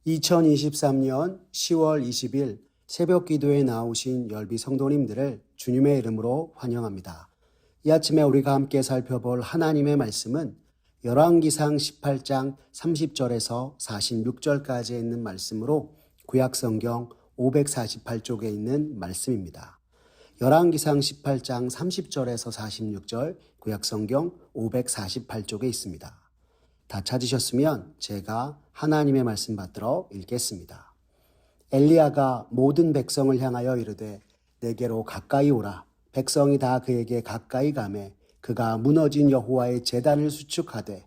2023년 10월 20일 새벽 기도에 나오신 열비 성도님들을 주님의 이름으로 환영합니다. 이 아침에 우리가 함께 살펴볼 하나님의 말씀은 열왕기상 18장 30절에서 46절까지 있는 말씀으로 구약성경 548쪽에 있는 말씀입니다. 열왕기상 18장 30절에서 46절, 구약성경 548쪽에 있습니다. 다 찾으셨으면 제가 하나님의 말씀 받들어 읽겠습니다. 엘리야가 모든 백성을 향하여 이르되 내게로 가까이 오라. 백성이 다 그에게 가까이 가매 그가 무너진 여호와의 제단을 수축하되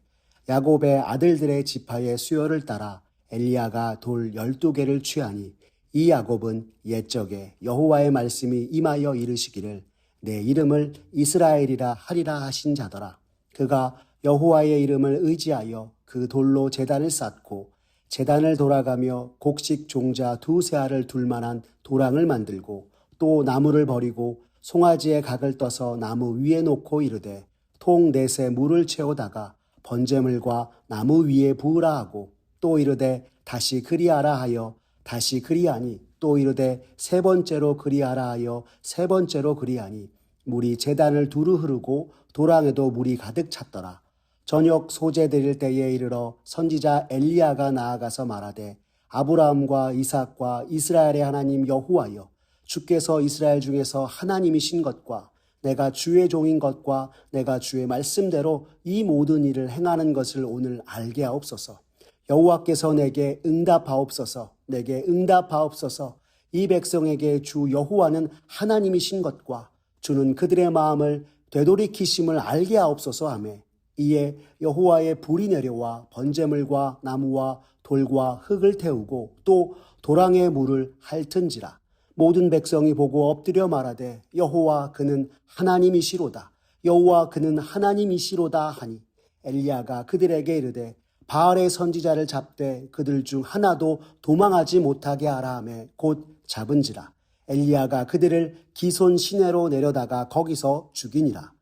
야곱의 아들들의 지파의 수요를 따라 엘리야가 돌 12개를 취하니 이 야곱은 옛적에 여호와의 말씀이 임하여 이르시기를 내 이름을 이스라엘이라 하리라 하신 자더라. 그가 여호와의 이름을 의지하여 그 돌로 제단을 쌓고 제단을 돌아가며 곡식 종자 2세알을 둘 만한 도랑을 만들고 또 나무를 버리고 송아지의 각을 떠서 나무 위에 놓고 이르되 통 넷에 물을 채우다가 번제물과 나무 위에 부으라 하고 또 이르되 다시 그리하라 하여 다시 그리하니 또 이르되 세 번째로 그리하라 하여 세 번째로 그리하니 물이 제단을 두루 흐르고 도랑에도 물이 가득 찼더라. 저녁 소제 드릴 때에 이르러 선지자 엘리야가 나아가서 말하되 아브라함과 이삭과 이스라엘의 하나님 여호와여 주께서 이스라엘 중에서 하나님이신 것과 내가 주의 종인 것과 내가 주의 말씀대로 이 모든 일을 행하는 것을 오늘 알게 하옵소서. 여호와께서 내게 응답하옵소서. 내게 응답하옵소서. 이 백성에게 주 여호와는 하나님이신 것과 주는 그들의 마음을 되돌이키심을 알게 하옵소서 하며 이에 여호와의 불이 내려와 번제물과 나무와 돌과 흙을 태우고 또 도랑의 물을 핥은지라. 모든 백성이 보고 엎드려 말하되 여호와 그는 하나님이시로다. 여호와 그는 하나님이시로다 하니 엘리야가 그들에게 이르되 바알의 선지자를 잡되 그들 중 하나도 도망하지 못하게 하라 하며 곧 잡은지라. 엘리야가 그들을 기손 시내로 내려다가 거기서 죽이니라.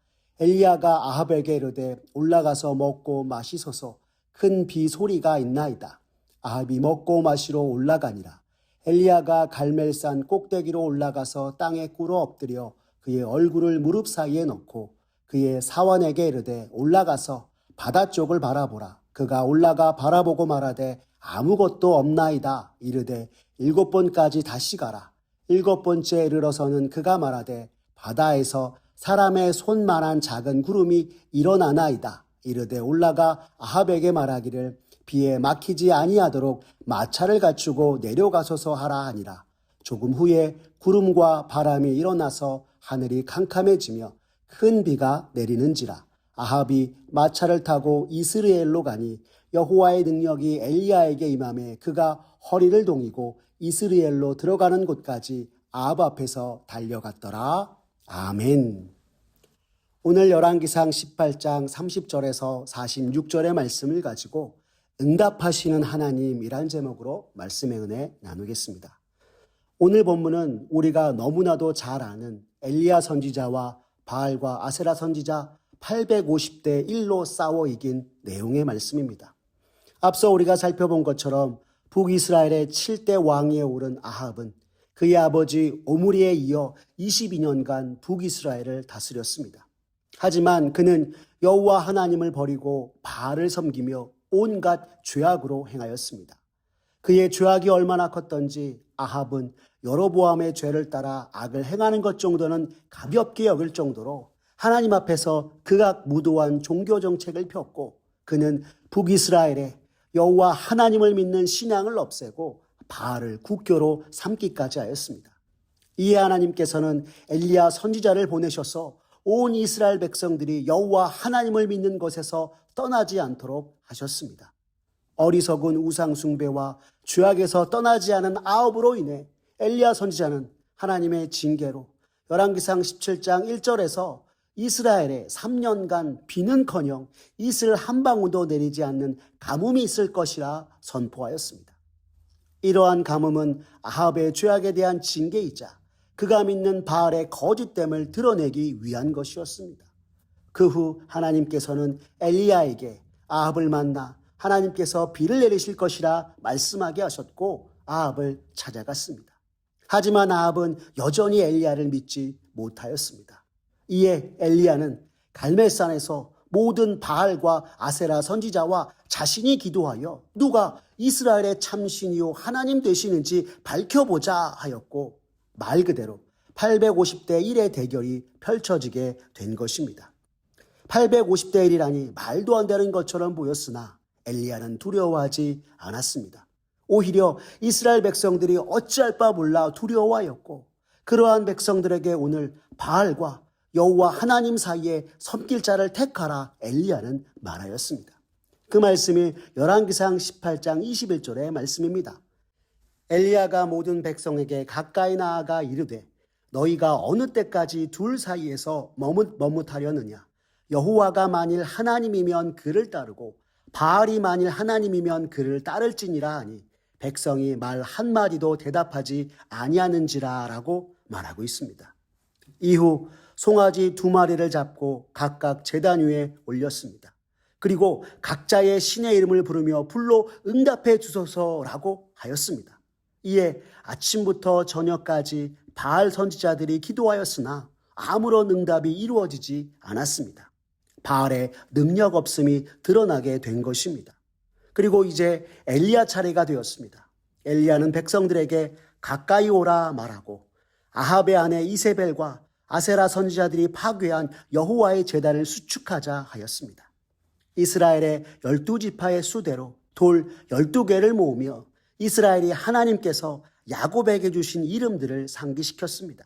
엘리야가 아합에게 이르되 올라가서 먹고 마시소서. 큰 비 소리가 있나이다. 아합이 먹고 마시러 올라가니라. 엘리야가 갈멜산 꼭대기로 올라가서 땅에 꿇어 엎드려 그의 얼굴을 무릎 사이에 넣고 그의 사원에게 이르되 올라가서 바다 쪽을 바라보라. 그가 올라가 바라보고 말하되 아무것도 없나이다. 이르되 7번까지 다시 가라. 7번째 이르러서는 그가 말하되 바다에서 사람의 손만한 작은 구름이 일어나나이다. 이르되 올라가 아합에게 말하기를 비에 막히지 아니하도록 마차를 갖추고 내려가소서 하라 하니라. 조금 후에 구름과 바람이 일어나서 하늘이 캄캄해지며 큰 비가 내리는지라. 아합이 마차를 타고 이스라엘로 가니 여호와의 능력이 엘리야에게 임하매 그가 허리를 동이고 이스라엘로 들어가는 곳까지 아합 앞에서 달려갔더라. 아멘. 오늘 열왕기상 18장 30절에서 46절의 말씀을 가지고 응답하시는 하나님이란 제목으로 말씀의 은혜 나누겠습니다. 오늘 본문은 우리가 너무나도 잘 아는 엘리야 선지자와 바알과 아세라 선지자 850대 1로 싸워 이긴 내용의 말씀입니다. 앞서 우리가 살펴본 것처럼 북이스라엘의 7대 왕위에 오른 아합은 그의 아버지 오므리에 이어 22년간 북이스라엘을 다스렸습니다. 하지만 그는 여호와 하나님을 버리고 바알을 섬기며 온갖 죄악으로 행하였습니다. 그의 죄악이 얼마나 컸던지 아합은 여로보암의 죄를 따라 악을 행하는 것 정도는 가볍게 여길 정도로 하나님 앞에서 극악 무도한 종교 정책을 폈고 그는 북이스라엘에 여호와 하나님을 믿는 신앙을 없애고 바알을 국교로 삼기까지 하였습니다. 이에 하나님께서는 엘리야 선지자를 보내셔서 온 이스라엘 백성들이 여호와 하나님을 믿는 것에서 떠나지 않도록 하셨습니다. 어리석은 우상 숭배와 죄악에서 떠나지 않은 아합으로 인해 엘리야 선지자는 하나님의 징계로 열왕기상 17장 1절에서 이스라엘에 3년간 비는커녕 이슬 한 방울도 내리지 않는 가뭄이 있을 것이라 선포하였습니다. 이러한 가뭄은 아합의 죄악에 대한 징계이자 그가 믿는 바알의 거짓됨을 드러내기 위한 것이었습니다. 그 후 하나님께서는 엘리야에게 아합을 만나 하나님께서 비를 내리실 것이라 말씀하게 하셨고 아합을 찾아갔습니다. 하지만 아합은 여전히 엘리야를 믿지 못하였습니다. 이에 엘리야는 갈멜산에서 모든 바알과 아세라 선지자와 자신이 기도하여 누가 이스라엘의 참신이요 하나님 되시는지 밝혀보자 하였고 말 그대로 850대 1의 대결이 펼쳐지게 된 것입니다. 850대 1이라니 말도 안 되는 것처럼 보였으나 엘리야는 두려워하지 않았습니다. 오히려 이스라엘 백성들이 어찌할 바 몰라 두려워하였고 그러한 백성들에게 오늘 바알과 여호와 하나님 사이에 섬길 자를 택하라 엘리야는 말하였습니다. 그 말씀이 열왕기상 18장 21절의 말씀입니다. 엘리야가 모든 백성에게 가까이 나아가 이르되 너희가 어느 때까지 둘 사이에서 머뭇하려느냐. 여호와가 만일 하나님이면 그를 따르고 바알이 만일 하나님이면 그를 따를지니라 하니 백성이 말 한마디도 대답하지 아니하는지라 라고 말하고 있습니다. 이후 송아지 2마리를 잡고 각각 제단 위에 올렸습니다. 그리고 각자의 신의 이름을 부르며 불로 응답해 주소서라고 하였습니다. 이에 아침부터 저녁까지 바알 선지자들이 기도하였으나 아무런 응답이 이루어지지 않았습니다. 바알의 능력 없음이 드러나게 된 것입니다. 그리고 이제 엘리야 차례가 되었습니다. 엘리야는 백성들에게 가까이 오라 말하고 아합의 아내 이세벨과 아세라 선지자들이 파괴한 여호와의 제단을 수축하자 하였습니다. 이스라엘의 12지파의 수대로 돌 12개를 모으며 이스라엘이 하나님께서 야곱에게 주신 이름들을 상기시켰습니다.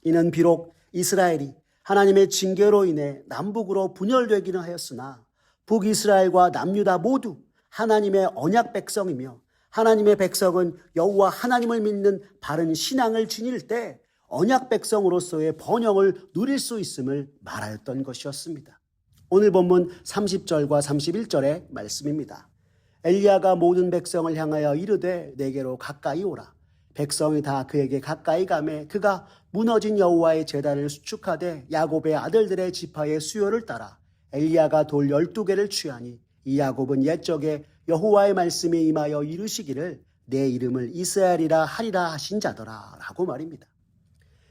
이는 비록 이스라엘이 하나님의 징계로 인해 남북으로 분열되기는 하였으나 북이스라엘과 남유다 모두 하나님의 언약 백성이며 하나님의 백성은 여호와 하나님을 믿는 바른 신앙을 지닐 때 언약 백성으로서의 번영을 누릴 수 있음을 말하였던 것이었습니다. 오늘 본문 30절과 31절의 말씀입니다. 엘리야가 모든 백성을 향하여 이르되 내게로 가까이 오라. 백성이 다 그에게 가까이 가매 그가 무너진 여호와의 제단을 수축하되 야곱의 아들들의 지파의 수요를 따라 엘리야가 돌 12개를 취하니 이 야곱은 옛적에 여호와의 말씀에 임하여 이르시기를 내 이름을 이스라엘이라 하리라 하신 자더라 라고 말입니다.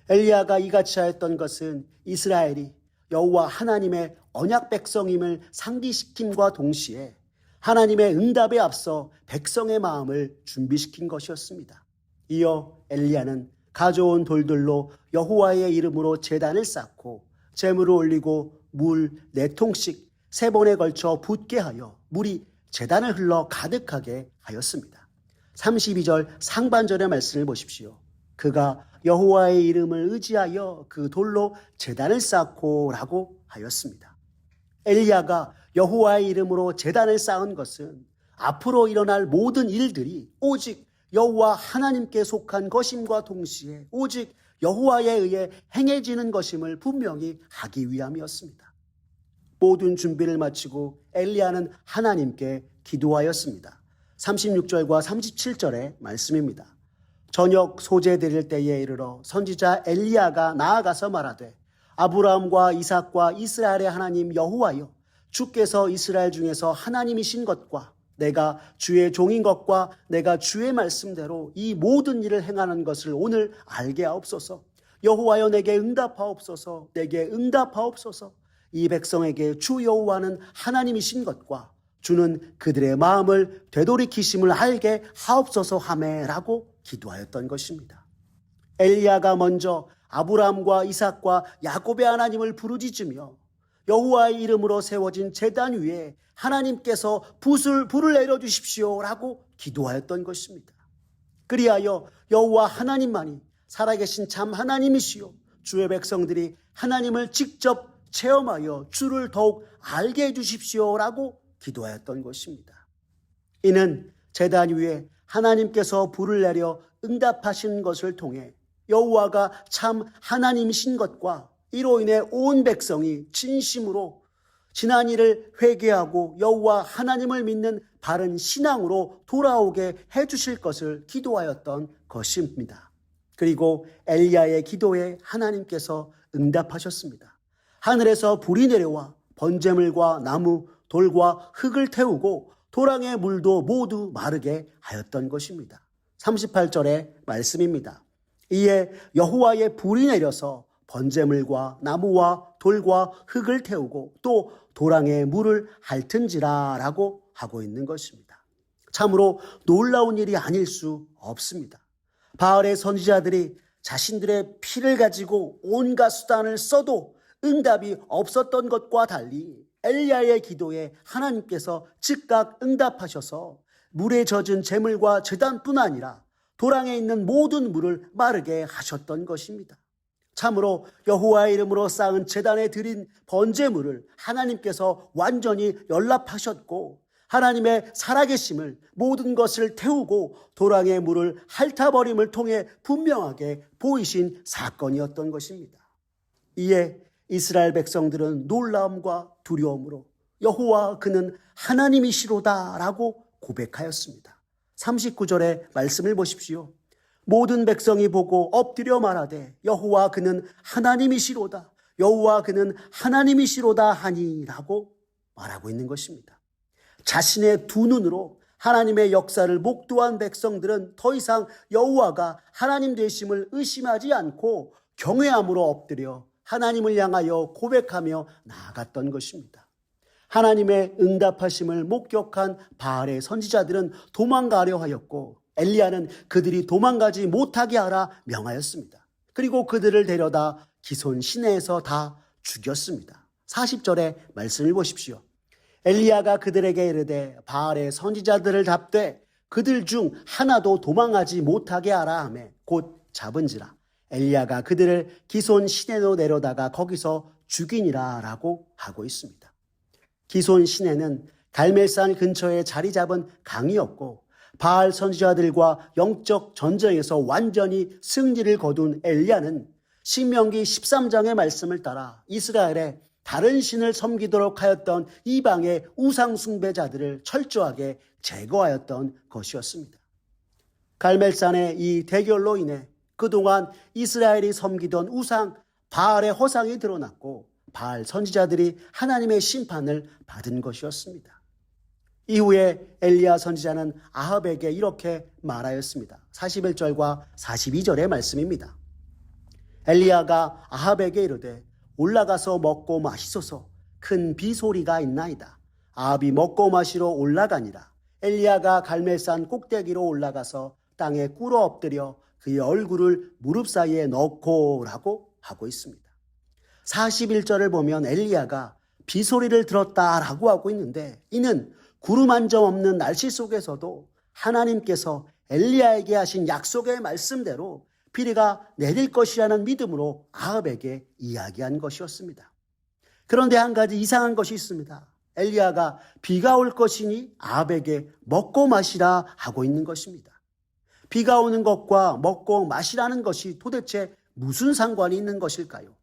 엘리야가 이같이 하였던 것은 이스라엘이 여호와 하나님의 언약 백성임을 상기시킴과 동시에 하나님의 응답에 앞서 백성의 마음을 준비시킨 것이었습니다. 이어 엘리야는 가져온 돌들로 여호와의 이름으로 제단을 쌓고 제물을 올리고 물 4통씩 3번에 걸쳐 붓게 하여 물이 제단을 흘러 가득하게 하였습니다. 32절 상반절의 말씀을 보십시오. 그가 여호와의 이름을 의지하여 그 돌로 제단을 쌓고 라고 하였습니다. 엘리야가 여호와의 이름으로 제단을 쌓은 것은 앞으로 일어날 모든 일들이 오직 여호와 하나님께 속한 것임과 동시에 오직 여호와에 의해 행해지는 것임을 분명히 하기 위함이었습니다. 모든 준비를 마치고 엘리야는 하나님께 기도하였습니다. 36절과 37절의 말씀입니다. 저녁 소재 드릴 때에 이르러 선지자 엘리야가 나아가서 말하되 아브라함과 이삭과 이스라엘의 하나님 여호와여 주께서 이스라엘 중에서 하나님이신 것과 내가 주의 종인 것과 내가 주의 말씀대로 이 모든 일을 행하는 것을 오늘 알게 하옵소서. 여호와여 내게 응답하옵소서. 내게 응답하옵소서. 이 백성에게 주 여호와는 하나님이신 것과 주는 그들의 마음을 되돌이키심을 알게 하옵소서 하매라고 기도하였던 것입니다. 엘리야가 먼저 아브라함과 이삭과 야곱의 하나님을 부르짖으며 여호와의 이름으로 세워진 제단 위에 하나님께서 불을 내려주십시오라고 기도하였던 것입니다. 그리하여 여호와 하나님만이 살아계신 참 하나님이시요 주의 백성들이 하나님을 직접 체험하여 주를 더욱 알게 해주십시오라고 기도하였던 것입니다. 이는 제단 위에 하나님께서 불을 내려 응답하신 것을 통해 여호와가 참 하나님이신 것과 이로 인해 온 백성이 진심으로 지난 일을 회개하고 여호와 하나님을 믿는 바른 신앙으로 돌아오게 해주실 것을 기도하였던 것입니다. 그리고 엘리야의 기도에 하나님께서 응답하셨습니다. 하늘에서 불이 내려와 번제물과 나무, 돌과 흙을 태우고 도랑의 물도 모두 마르게 하였던 것입니다. 38절의 말씀입니다. 이에 여호와의 불이 내려서 번제물과 나무와 돌과 흙을 태우고 또 도랑의 물을 핥은지라 라고 하고 있는 것입니다. 참으로 놀라운 일이 아닐 수 없습니다. 바알의 선지자들이 자신들의 피를 가지고 온갖 수단을 써도 응답이 없었던 것과 달리 엘리야의 기도에 하나님께서 즉각 응답하셔서 물에 젖은 제물과 제단뿐 아니라 도랑에 있는 모든 물을 마르게 하셨던 것입니다. 참으로 여호와의 이름으로 쌓은 제단에 드린 번제물을 하나님께서 완전히 연락하셨고 하나님의 살아계심을 모든 것을 태우고 도랑의 물을 핥아버림을 통해 분명하게 보이신 사건이었던 것입니다. 이에 이스라엘 백성들은 놀라움과 두려움으로 여호와 그는 하나님이시로다 라고 고백하였습니다. 39절의 말씀을 보십시오. 모든 백성이 보고 엎드려 말하되 여호와 그는 하나님이시로다. 여호와 그는 하나님이시로다 하니 라고 말하고 있는 것입니다. 자신의 두 눈으로 하나님의 역사를 목도한 백성들은 더 이상 여호와가 하나님 되심을 의심하지 않고 경외함으로 엎드려 하나님을 향하여 고백하며 나아갔던 것입니다. 하나님의 응답하심을 목격한 바알의 선지자들은 도망가려 하였고 엘리야는 그들이 도망가지 못하게 하라 명하였습니다. 그리고 그들을 데려다 기손 시내에서 다 죽였습니다. 40절의 말씀을 보십시오. 엘리야가 그들에게 이르되 바알의 선지자들을 답되 그들 중 하나도 도망하지 못하게 하라 하매 곧 잡은지라. 엘리야가 그들을 기손 시내로 내려다가 거기서 죽이니라 라고 하고 있습니다. 기손 시내는 갈멜산 근처에 자리 잡은 강이었고 바알 선지자들과 영적 전쟁에서 완전히 승리를 거둔 엘리야는 신명기 13장의 말씀을 따라 이스라엘에 다른 신을 섬기도록 하였던 이방의 우상 숭배자들을 철저하게 제거하였던 것이었습니다. 갈멜산의 이 대결로 인해 그동안 이스라엘이 섬기던 우상 바알의 허상이 드러났고 바알 선지자들이 하나님의 심판을 받은 것이었습니다. 이후에 엘리야 선지자는 아합에게 이렇게 말하였습니다. 41절과 42절의 말씀입니다. 엘리야가 아합에게 이르되 올라가서 먹고 마시소서. 큰 비소리가 있나이다. 아합이 먹고 마시러 올라가니라. 엘리야가 갈멜산 꼭대기로 올라가서 땅에 꿇어 엎드려 그의 얼굴을 무릎 사이에 넣고라고 하고 있습니다. 41절을 보면 엘리야가 비소리를 들었다라고 하고 있는데 이는 구름 한 점 없는 날씨 속에서도 하나님께서 엘리야에게 하신 약속의 말씀대로 비가 내릴 것이라는 믿음으로 아합에게 이야기한 것이었습니다. 그런데 한 가지 이상한 것이 있습니다. 엘리야가 비가 올 것이니 아합에게 먹고 마시라 하고 있는 것입니다. 비가 오는 것과 먹고 마시라는 것이 도대체 무슨 상관이 있는 것일까요?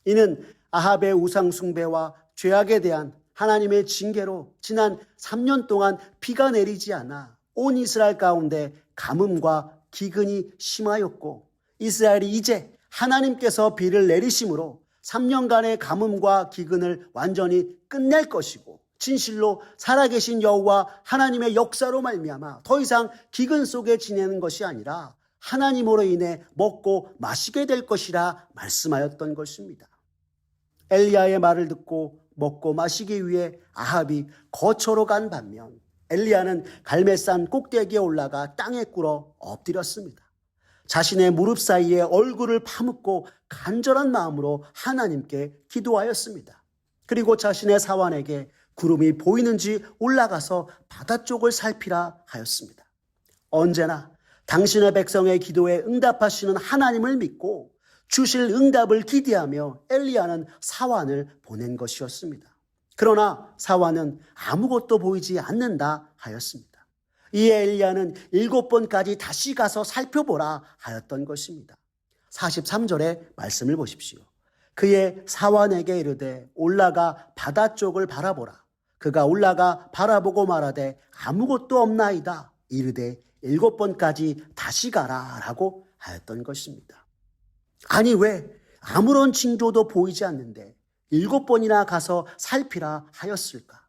이는 아합의 우상 숭배와 죄악에 대한 하나님의 징계로 지난 3년 동안 비가 내리지 않아 온 이스라엘 가운데 가뭄과 기근이 심하였고 이스라엘이 이제 하나님께서 비를 내리심으로 3년간의 가뭄과 기근을 완전히 끝낼 것이고 진실로 살아계신 여호와 하나님의 역사로 말미암아 더 이상 기근 속에 지내는 것이 아니라 하나님으로 인해 먹고 마시게 될 것이라 말씀하였던 것입니다. 엘리야의 말을 듣고 먹고 마시기 위해 아합이 거처로 간 반면 엘리야는 갈멜산 꼭대기에 올라가 땅에 꿇어 엎드렸습니다. 자신의 무릎 사이에 얼굴을 파묻고 간절한 마음으로 하나님께 기도하였습니다. 그리고 자신의 사환에게 구름이 보이는지 올라가서 바다 쪽을 살피라 하였습니다. 언제나 당신의 백성의 기도에 응답하시는 하나님을 믿고 주실 응답을 기대하며 엘리야는 사환을 보낸 것이었습니다. 그러나 사환은 아무것도 보이지 않는다 하였습니다. 이에 엘리야는 7번까지 다시 가서 살펴보라 하였던 것입니다. 43절의 말씀을 보십시오. 그의 사환에게 이르되 올라가 바다 쪽을 바라보라. 그가 올라가 바라보고 말하되 아무것도 없나이다. 이르되 7번까지 다시 가라 라고 하였던 것입니다. 아니 왜 아무런 징조도 보이지 않는데 7번이나 가서 살피라 하였을까?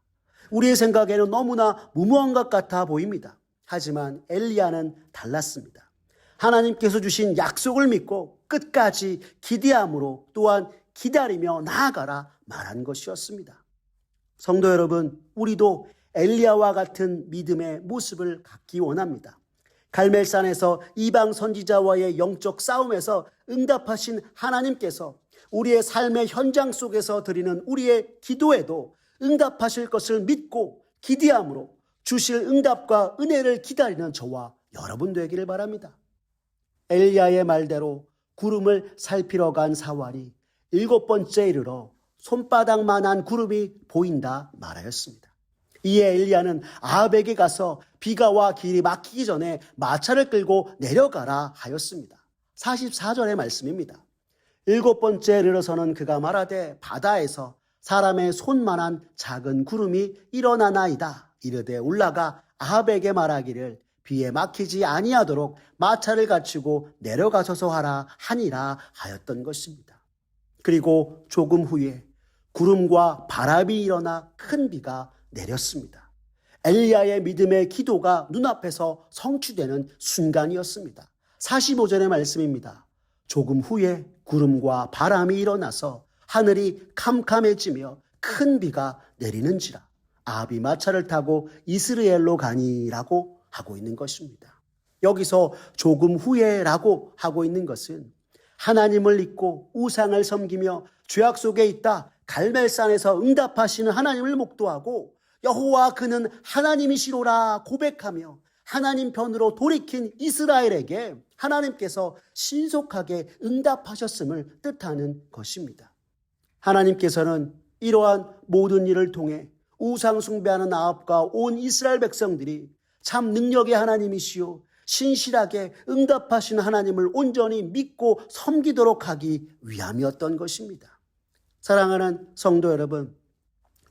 우리의 생각에는 너무나 무모한 것 같아 보입니다. 하지만 엘리야는 달랐습니다. 하나님께서 주신 약속을 믿고 끝까지 기대함으로 또한 기다리며 나아가라 말한 것이었습니다. 성도 여러분, 우리도 엘리야와 같은 믿음의 모습을 갖기 원합니다. 갈멜산에서 이방 선지자와의 영적 싸움에서 응답하신 하나님께서 우리의 삶의 현장 속에서 드리는 우리의 기도에도 응답하실 것을 믿고 기대함으로 주실 응답과 은혜를 기다리는 저와 여러분 되기를 바랍니다. 엘리야의 말대로 구름을 살피러 간 사환이 7번째 이르러 손바닥만한 구름이 보인다 말하였습니다. 이에 엘리야는 아합에게 가서 비가 와 길이 막히기 전에 마차를 끌고 내려가라 하였습니다. 44절의 말씀입니다. 7번째 이르러서는 그가 말하되 바다에서 사람의 손만한 작은 구름이 일어나나이다. 이르되 올라가 아합에게 말하기를 비에 막히지 아니하도록 마차를 갖추고 내려가소서 하라 하니라 하였던 것입니다. 그리고 조금 후에 구름과 바람이 일어나 큰 비가 내렸습니다. 엘리야의 믿음의 기도가 눈앞에서 성취되는 순간이었습니다. 45절의 말씀입니다. 조금 후에 구름과 바람이 일어나서 하늘이 캄캄해지며 큰 비가 내리는지라 아합이 마차를 타고 이스라엘로 가니라고 하고 있는 것입니다. 여기서 조금 후에라고 하고 있는 것은 하나님을 잊고 우상을 섬기며 죄악 속에 있다 갈멜산에서 응답하시는 하나님을 목도하고 여호와 그는 하나님이시로라 고백하며 하나님 편으로 돌이킨 이스라엘에게 하나님께서 신속하게 응답하셨음을 뜻하는 것입니다. 하나님께서는 이러한 모든 일을 통해 우상 숭배하는 아합과 온 이스라엘 백성들이 참 능력의 하나님이시요 신실하게 응답하시는 하나님을 온전히 믿고 섬기도록 하기 위함이었던 것입니다. 사랑하는 성도 여러분,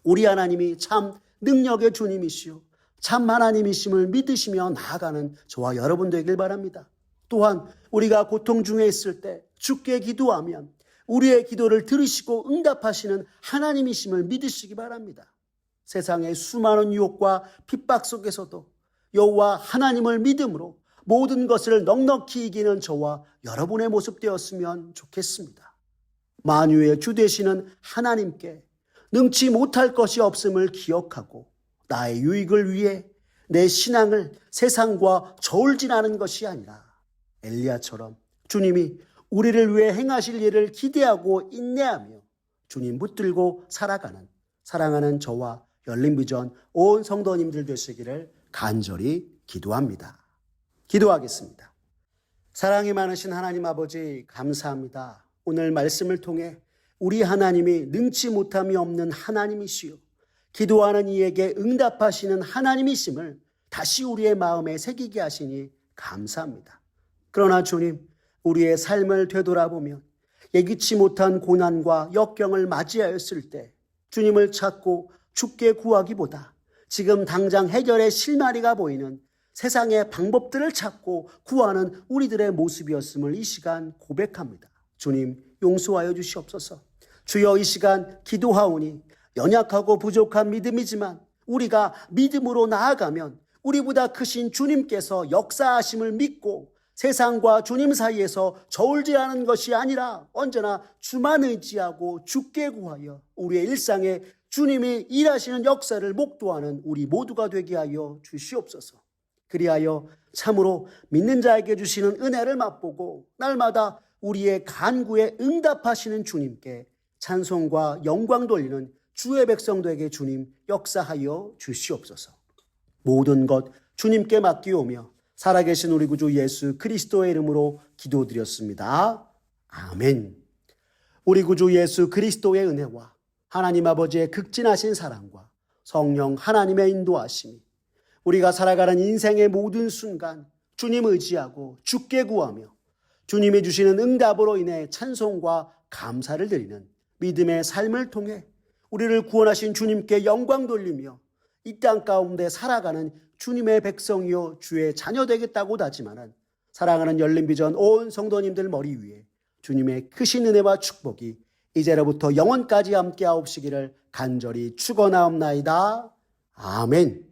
우리 하나님이 참 능력의 주님이시요 참 하나님이심을 믿으시며 나아가는 저와 여러분 되길 바랍니다. 또한 우리가 고통 중에 있을 때 주께 기도하면 우리의 기도를 들으시고 응답하시는 하나님이심을 믿으시기 바랍니다. 세상의 수많은 유혹과 핍박 속에서도 여호와 하나님을 믿음으로 모든 것을 넉넉히 이기는 저와 여러분의 모습 되었으면 좋겠습니다. 만유의 주 되시는 하나님께 능치 못할 것이 없음을 기억하고 나의 유익을 위해 내 신앙을 세상과 저울질하는 것이 아니라 엘리야처럼 주님이 우리를 위해 행하실 일을 기대하고 인내하며 주님 붙들고 살아가는 사랑하는 저와 열린비전 온 성도님들 되시기를 간절히 기도합니다. 기도하겠습니다. 사랑이 많으신 하나님 아버지 감사합니다. 오늘 말씀을 통해 우리 하나님이 능치 못함이 없는 하나님이시요 기도하는 이에게 응답하시는 하나님이심을 다시 우리의 마음에 새기게 하시니 감사합니다. 그러나 주님, 우리의 삶을 되돌아보면 예기치 못한 고난과 역경을 맞이하였을 때 주님을 찾고 주께 구하기보다 지금 당장 해결의 실마리가 보이는 세상의 방법들을 찾고 구하는 우리들의 모습이었음을 이 시간 고백합니다. 주님, 용서하여 주시옵소서. 주여, 이 시간 기도하오니 연약하고 부족한 믿음이지만 우리가 믿음으로 나아가면 우리보다 크신 주님께서 역사하심을 믿고 세상과 주님 사이에서 저울질하는 것이 아니라 언제나 주만 의지하고 주께 구하여 우리의 일상에 주님이 일하시는 역사를 목도하는 우리 모두가 되게 하여 주시옵소서. 그리하여 참으로 믿는 자에게 주시는 은혜를 맛보고 날마다 우리의 간구에 응답하시는 주님께 찬송과 영광 돌리는 주의 백성들에게 주님 역사하여 주시옵소서. 모든 것 주님께 맡기오며 살아계신 우리 구주 예수 그리스도의 이름으로 기도드렸습니다. 아멘. 우리 구주 예수 그리스도의 은혜와 하나님 아버지의 극진하신 사랑과 성령 하나님의 인도하심이 우리가 살아가는 인생의 모든 순간 주님 의지하고 주께 구하며 주님이 주시는 응답으로 인해 찬송과 감사를 드리는 믿음의 삶을 통해 우리를 구원하신 주님께 영광 돌리며 이 땅 가운데 살아가는 주님의 백성이요 주의 자녀 되겠다고 다짐하는 사랑하는 열린비전 온 성도님들 머리 위에 주님의 크신 은혜와 축복이 이제로부터 영원까지 함께 하옵시기를 간절히 축원하옵나이다. 아멘.